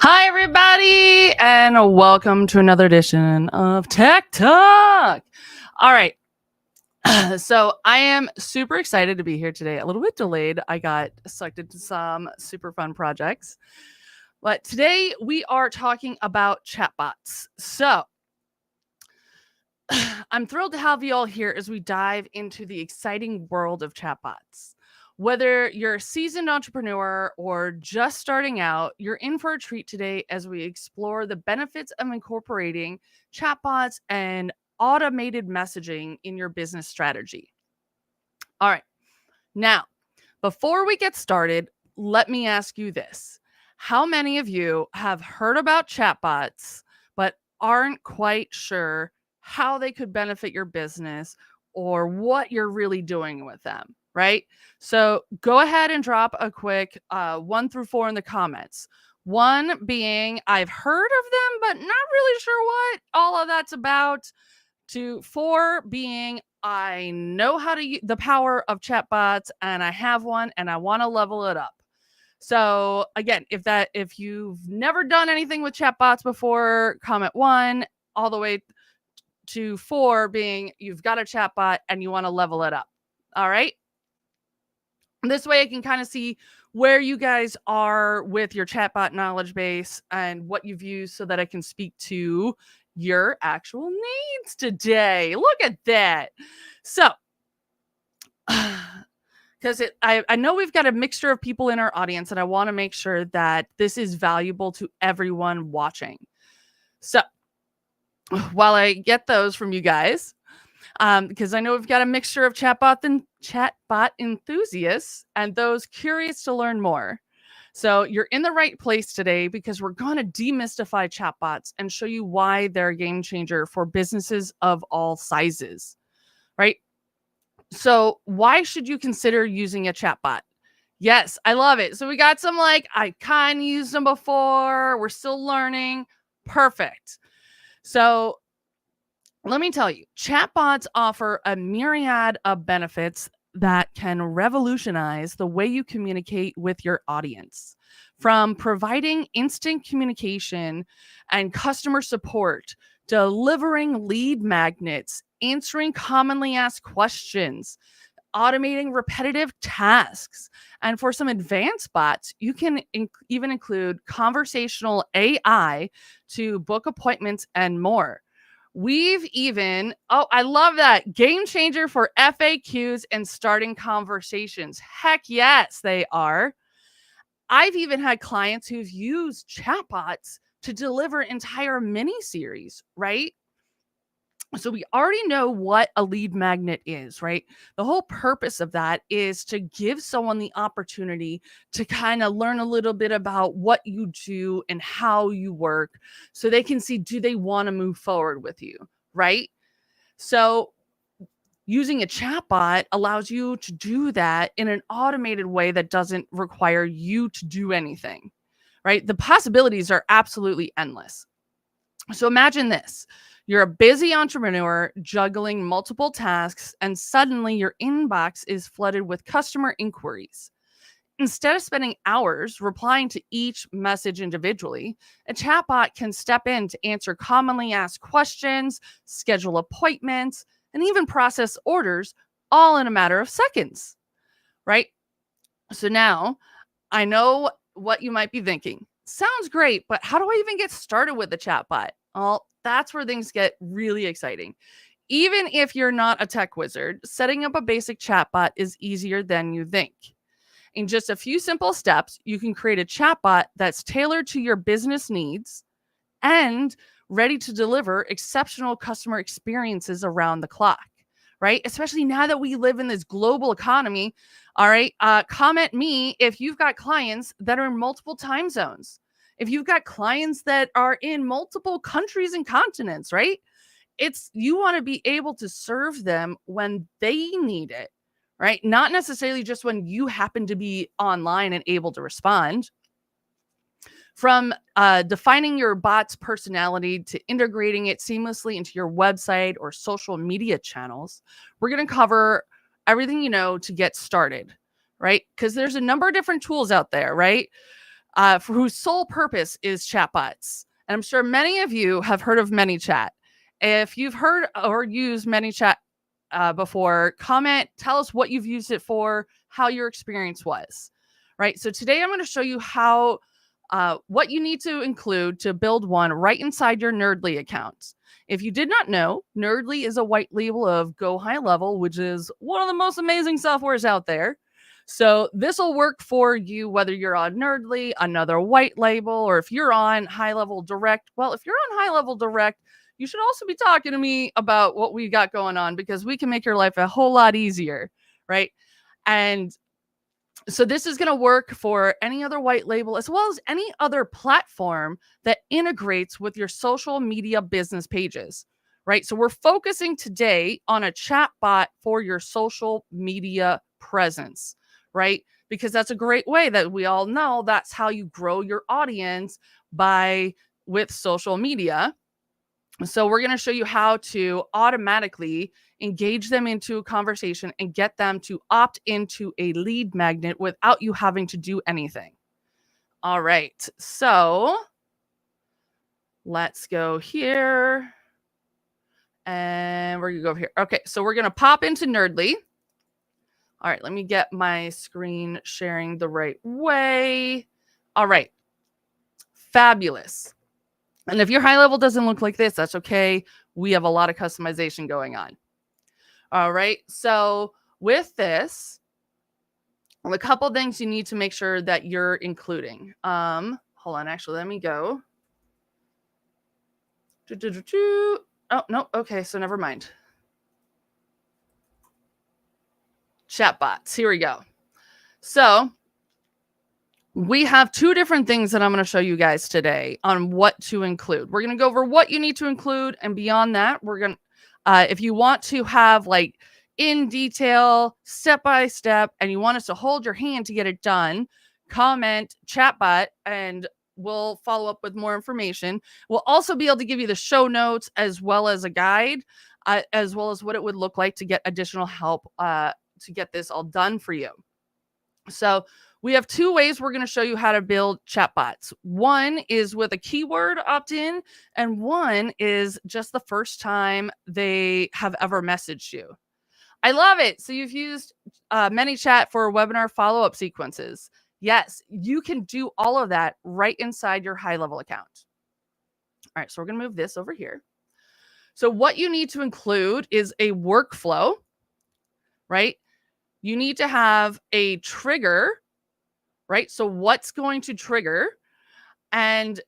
Hi, everybody, and welcome to another edition of Tech Talk. All right. So I am super excited to be here today. A little bit delayed. I got sucked into some super fun projects. But today we are talking about chatbots. So I'm thrilled to have you all here as we dive into the exciting world of chatbots. Whether you're a seasoned entrepreneur or just starting out, you're in for a treat today as we explore the benefits of incorporating chatbots and automated messaging in your business strategy. All right. Now, before we get started, let me ask you this. How many of you have heard about chatbots but aren't quite sure how they could benefit your business or what you're really doing with them, right? So go ahead and drop a quick 1 through 4 in the comments. 1 being, I've heard of them, but not really sure what all of that's about. To 4 being, I know how to use the power of chatbots and I have one and I want to level it up. So again, if you've never done anything with chatbots before, comment 1 all the way to 4 being you've got a chatbot and you want to level it up. All right. This way I can kind of see where you guys are with your chatbot knowledge base and what you've used so that I can speak to your actual needs today. Look at that. So, because I know we've got a mixture of people in our audience, and I want to make sure that this is valuable to everyone watching. So, while I get those from you guys, because I know we've got a mixture of chatbot enthusiasts and those curious to learn more. So you're in the right place today because we're going to demystify chatbots and show you why they're a game changer for businesses of all sizes, right? So why should you consider using a chatbot? Yes, I love it. So we got some I kind of used them before. We're still learning. Perfect. So let me tell you, chatbots offer a myriad of benefits that can revolutionize the way you communicate with your audience. From providing instant communication and customer support, delivering lead magnets, answering commonly asked questions, automating repetitive tasks. And for some advanced bots, you can even include conversational AI to book appointments and more. We've even, I love that. Game changer for FAQs and starting conversations. Heck yes, they are. I've even had clients who've used chatbots to deliver entire mini series, right? So we already know what a lead magnet is, right? The whole purpose of that is to give someone the opportunity to kind of learn a little bit about what you do and how you work so they can see, do they want to move forward with you, right? So using a chatbot allows you to do that in an automated way that doesn't require you to do anything, right? The possibilities are absolutely endless. So imagine this. You're a busy entrepreneur juggling multiple tasks, and suddenly your inbox is flooded with customer inquiries. Instead of spending hours replying to each message individually, a chatbot can step in to answer commonly asked questions, schedule appointments, and even process orders all in a matter of seconds, right? So now I know what you might be thinking. Sounds great, but how do I even get started with the chatbot? Well, that's where things get really exciting. Even if you're not a tech wizard, setting up a basic chatbot is easier than you think. In just a few simple steps, you can create a chatbot that's tailored to your business needs and ready to deliver exceptional customer experiences around the clock, right? Especially now that we live in this global economy. All right. Comment me if you've got clients that are in multiple time zones. If you've got clients that are in multiple countries and continents, right? You want to be able to serve them when they need it, right? Not necessarily just when you happen to be online and able to respond. From defining your bot's personality to integrating it seamlessly into your website or social media channels, we're going to cover everything you know to get started, right? Because there's a number of different tools out there, right? for whose sole purpose is chatbots. And I'm sure many of you have heard of ManyChat. If you've heard or used ManyChat before, comment, tell us what you've used it for, how your experience was, right? So today I'm going to show you how, what you need to include to build one right inside your Nerdly account. If you did not know, Nerdly is a white label of Go High Level, which is one of the most amazing softwares out there. So this will work for you whether you're on Nerdly, another white label, or if you're on High Level Direct. Well, if you're on High Level Direct, you should also be talking to me about what we got going on, because we can make your life a whole lot easier, right? And so this is going to work for any other white label as well as any other platform that integrates with your social media business pages, right? So we're focusing today on a chat bot for your social media presence, right? Because that's a great way that we all know that's how you grow your audience with social media. So we're going to show you how to automatically engage them into a conversation and get them to opt into a lead magnet without you having to do anything. All right. So let's go here. And we're going to go over here. Okay. So we're going to pop into Nerdly. All right. Let me get my screen sharing the right way. All right. Fabulous. And if your high level doesn't look like this, that's okay. We have a lot of customization going on. All right. So with this, a couple things you need to make sure that you're including. Hold on. Actually, let me go. Oh, no. Okay. So never mind. Chatbots. Here we go. So we have two different things that I'm going to show you guys today on what to include. We're going to go over what you need to include. And beyond that, we're going to, if you want to have like in detail, step by step, and you want us to hold your hand to get it done, comment chatbot and we'll follow up with more information. We'll also be able to give you the show notes as well as a guide, as well as what it would look like to get additional help to get this all done for you. So we have two ways we're going to show you how to build chatbots. One is with a keyword opt-in, and one is just the first time they have ever messaged you. I love it. So you've used ManyChat for webinar follow-up sequences. Yes, you can do all of that right inside your high-level account. All right, so we're going to move this over here. So what you need to include is a workflow, right? You need to have a trigger, right? So what's going to trigger? And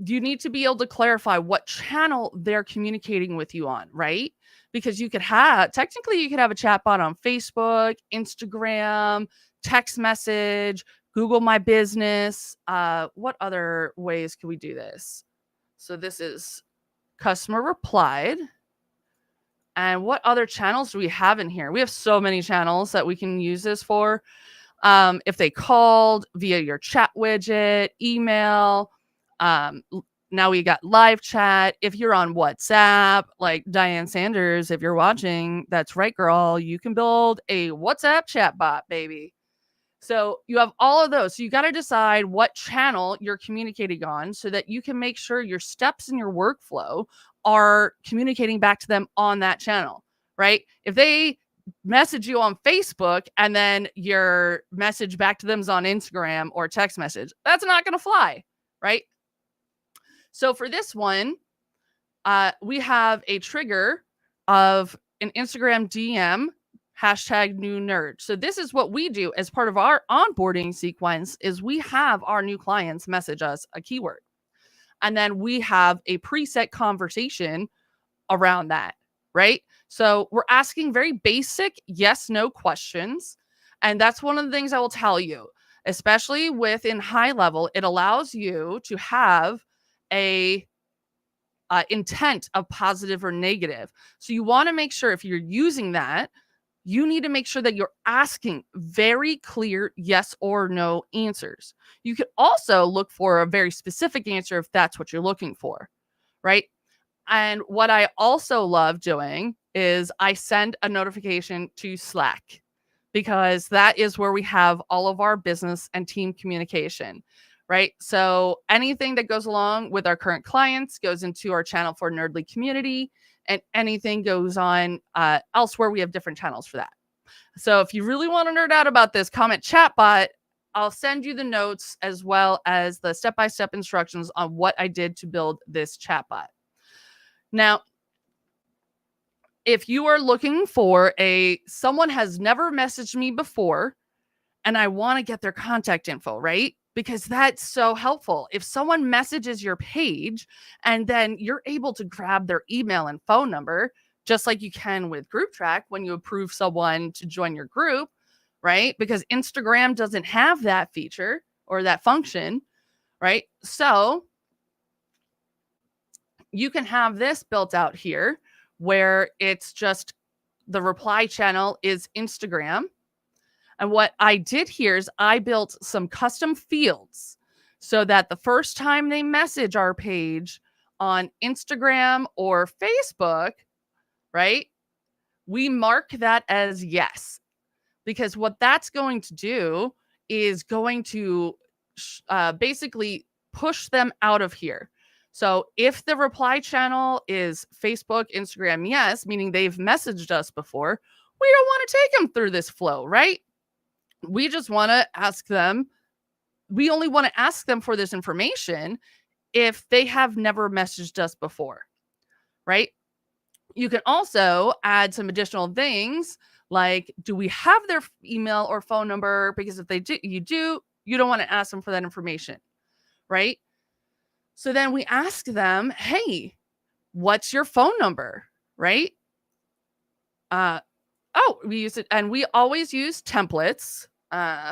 you need to be able to clarify what channel they're communicating with you on, right? Because you could have, technically you could have a chatbot on Facebook, Instagram, text message, Google My Business. What other ways can we do this? So this is customer replied. And what other channels do we have in here? We have so many channels that we can use this for. If they called via your chat widget, email, now we got live chat. If you're on WhatsApp, like Diane Sanders, if you're watching, that's right, girl, you can build a WhatsApp chat bot, baby. So you have all of those. So you got to decide what channel you're communicating on so that you can make sure your steps in your workflow are communicating back to them on that channel, right? If they message you on Facebook and then your message back to them is on Instagram or text message, that's not going to fly, right? So for this one, we have a trigger of an Instagram DM hashtag new nerd. So this is what we do as part of our onboarding sequence is we have our new clients message us a keyword. And then we have a preset conversation around that, right? So we're asking very basic yes, no questions. And that's one of the things I will tell you, especially within high level, it allows you to have a intent of positive or negative. So you want to make sure if you're using that, you need to make sure that you're asking very clear yes or no answers. You could also look for a very specific answer if that's what you're looking for, right? And what I also love doing is I send a notification to Slack because that is where we have all of our business and team communication, right? So anything that goes along with our current clients goes into our channel for Nerdly community, and anything goes on elsewhere. We have different channels for that. So if you really want to nerd out about this, comment chatbot. I'll send you the notes as well as the step-by-step instructions on what I did to build this chatbot. Now, if you are looking for someone has never messaged me before and I want to get their contact info, right? Because that's so helpful. If someone messages your page and then you're able to grab their email and phone number, just like you can with Group Track when you approve someone to join your group, right? Because Instagram doesn't have that feature or that function, right? So you can have this built out here where it's just the reply channel is Instagram. And what I did here is I built some custom fields so that the first time they message our page on Instagram or Facebook, right, we mark that as yes. Because what that's going to do is going to basically push them out of here. So if the reply channel is Facebook, Instagram, yes, meaning they've messaged us before, we don't want to take them through this flow, right? We just want to ask them. We only want to ask them for this information if they have never messaged us before, right? You can also add some additional things like, do we have their email or phone number? Because if they do, you don't want to ask them for that information, right? So then we ask them, hey, what's your phone number, right? We use it, and we always use templates.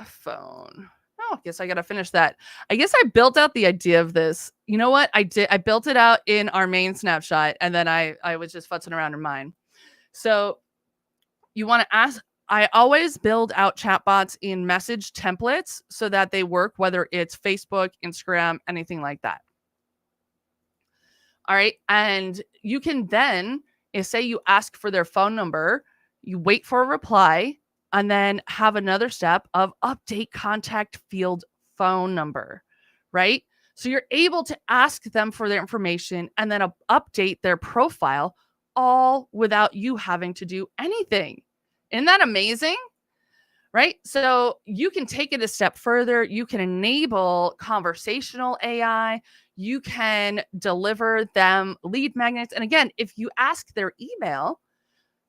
Phone. Oh, I guess I got to finish that. I guess I built out the idea of this. You know what? I built it out in our main snapshot, and then I was just futzing around in mine. So you want to ask, I always build out chatbots in message templates so that they work, whether it's Facebook, Instagram, anything like that. All right. And you can then, say you ask for their phone number, you wait for a reply, and then have another step of update contact field phone number, right? So you're able to ask them for their information and then update their profile all without you having to do anything. Isn't that amazing? Right? So you can take it a step further. You can enable conversational AI. You can deliver them lead magnets. And again, if you ask their email,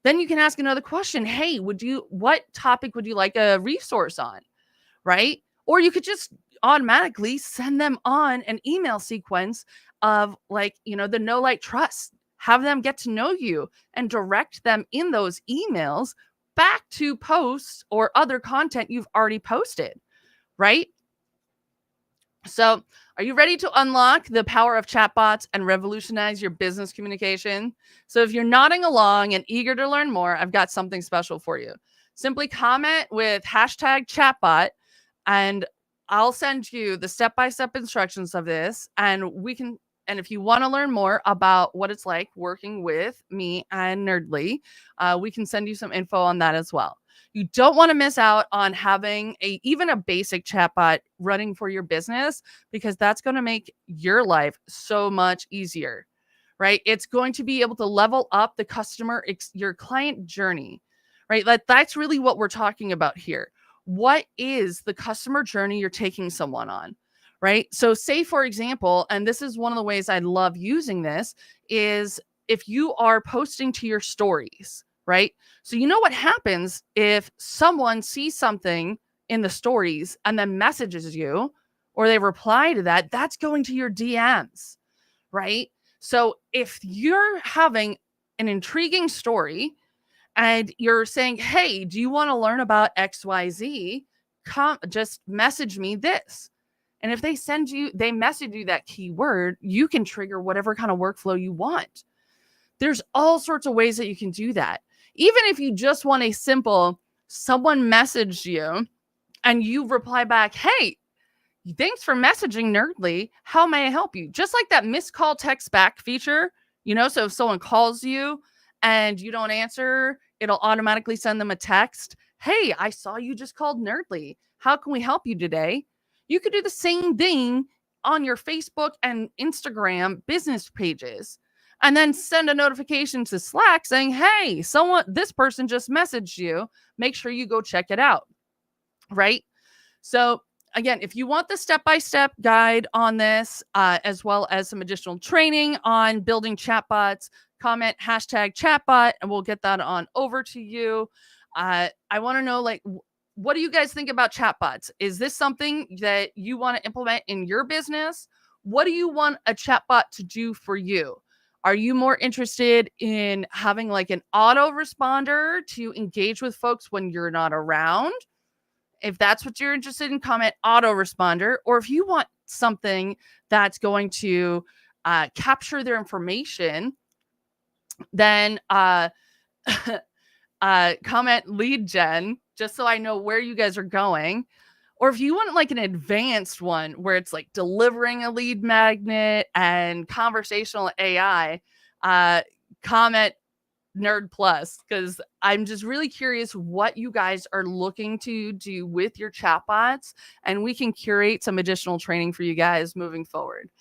then you can ask another question. Hey, what topic would you like a resource on? Right? Or you could just automatically send them on an email sequence of the know, like, trust. Have them get to know you and direct them in those emails back to posts or other content you've already posted, right? So are you ready to unlock the power of chatbots and revolutionize your business communication? So if you're nodding along and eager to learn more, I've got something special for you. Simply comment with #chatbot and I'll send you the step-by-step instructions of this, and if you want to learn more about what it's like working with me and Nerdly, we can send you some info on that as well. You don't want to miss out on having even a basic chatbot running for your business, because that's going to make your life so much easier, right? It's going to be able to level up the your client journey, right? That's really what we're talking about here. What is the customer journey you're taking someone on? Right? So say, for example, and this is one of the ways I love using this, is if you are posting to your stories, right? So you know what happens if someone sees something in the stories and then messages you, or they reply to that, that's going to your DMs, right? So if you're having an intriguing story and you're saying, hey, do you want to learn about XYZ? Just message me this. And if they message you that keyword, you can trigger whatever kind of workflow you want. There's all sorts of ways that you can do that. Even if you just want a simple, someone messaged you and you reply back, hey, thanks for messaging Nerdly. How may I help you? Just like that missed call text back feature, so if someone calls you and you don't answer, it'll automatically send them a text. Hey, I saw you just called Nerdly. How can we help you today? You could do the same thing on your Facebook and Instagram business pages, and then send a notification to Slack saying, hey, this person just messaged you. Make sure you go check it out. Right? So again, if you want the step-by-step guide on this, as well as some additional training on building chatbots, comment #chatbot, and we'll get that on over to you. I want to know, like, what do you guys think about chatbots? Is this something that you want to implement in your business? What do you want a chatbot to do for you? Are you more interested in having like an autoresponder to engage with folks when you're not around? If that's what you're interested in, comment autoresponder. Or if you want something that's going to capture their information, then comment lead gen, just so I know where you guys are going. Or if you want like an advanced one where it's like delivering a lead magnet and conversational AI, comment Nerd Plus, because I'm just really curious what you guys are looking to do with your chatbots, and we can curate some additional training for you guys moving forward.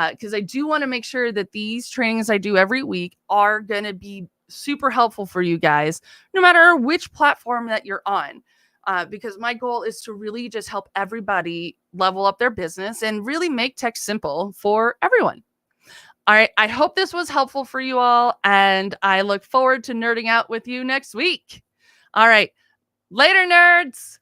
Because I do want to make sure that these trainings I do every week are going to be super helpful for you guys, no matter which platform that you're on. Because my goal is to really just help everybody level up their business and really make tech simple for everyone. All right. I hope this was helpful for you all, and I look forward to nerding out with you next week. All right. Later, nerds.